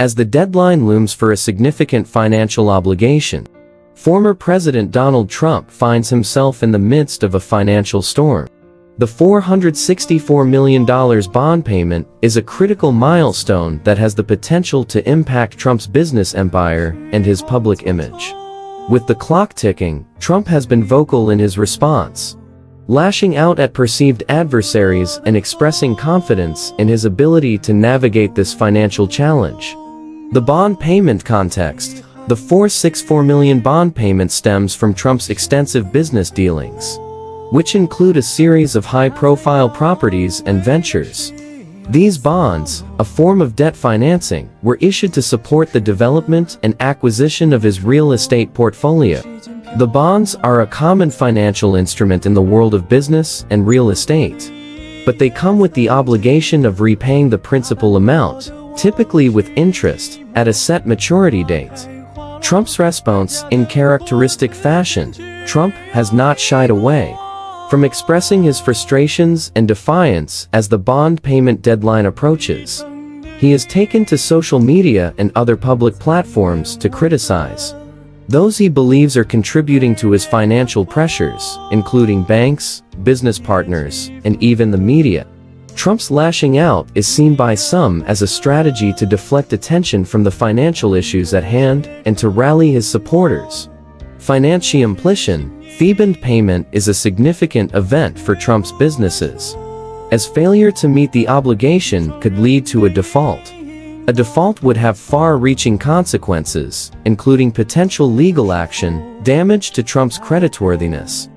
as the deadline looms for a significant financial obligation. Former President Donald Trump finds himself in the midst of a financial storm. The $464 million bond payment is a critical milestone that has the potential to impact Trump's business empire and his public image. With the clock ticking, Trump has been vocal in his response, lashing out at perceived adversaries and expressing confidence in his ability to navigate this financial challenge. The bond payment context. The $464 million bond payment stems from Trump's extensive business dealings, which include a series of high-profile properties and ventures. These bonds, a form of debt financing, were issued to support the development and acquisition of his real estate portfolio. The bonds are a common financial instrument in the world of business and real estate, but they come with the obligation of repaying the principal amount, typically with interest, at a set maturity date. Trump's response: in characteristic fashion, Trump has not shied away from expressing his frustrations and defiance as the bond payment deadline approaches. He has taken to social media and other public platforms to criticize those he believes are contributing to his financial pressures, including banks, business partners, and even the media. Trump's lashing out is seen by some as a strategy to deflect attention from the financial issues at hand and to rally his supporters. Financiamplition: fee-bond payment is a significant event for Trump's businesses, as failure to meet the obligation could lead to a default. A default would have far-reaching consequences, including potential legal action, damage to Trump's creditworthiness,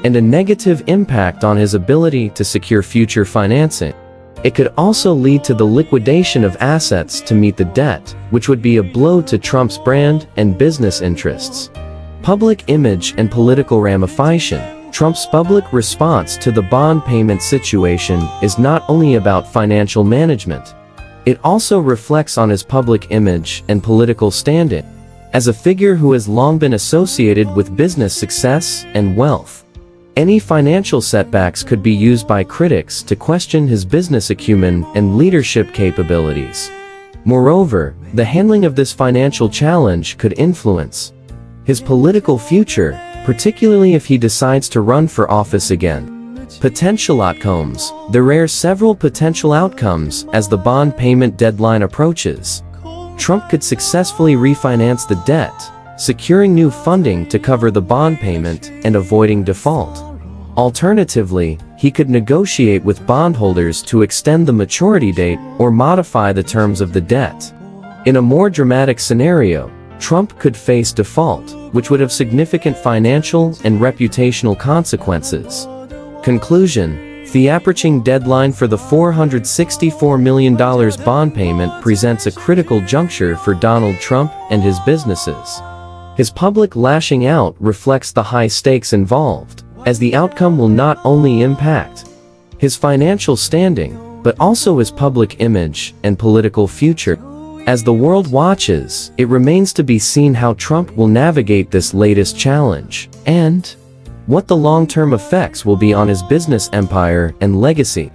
and a negative impact on his ability to secure future financing. It could also lead to the liquidation of assets to meet the debt, which would be a blow to Trump's brand and business interests. Public image and political ramification. Trump's public response to the bond payment situation is not only about financial management. It also reflects on his public image and political standing as a figure who has long been associated with business success and wealth. Any financial setbacks could be used by critics to question his business acumen and leadership capabilities. Moreover, the handling of this financial challenge could influence his political future, particularly if he decides to run for office again. Potential outcomes. There are several potential outcomes as the bond payment deadline approaches. Trump could successfully refinance the debt, securing new funding to cover the bond payment and avoiding default. Alternatively, he could negotiate with bondholders to extend the maturity date or modify the terms of the debt. In a more dramatic scenario, Trump could face default, which would have significant financial and reputational consequences. Conclusion: the approaching deadline for the $464 million bond payment presents a critical juncture for Donald Trump and his businesses. His public lashing out reflects the high stakes involved, as the outcome will not only impact his financial standing, but also his public image and political future. As the world watches, it remains to be seen how Trump will navigate this latest challenge, and what the long-term effects will be on his business empire and legacy.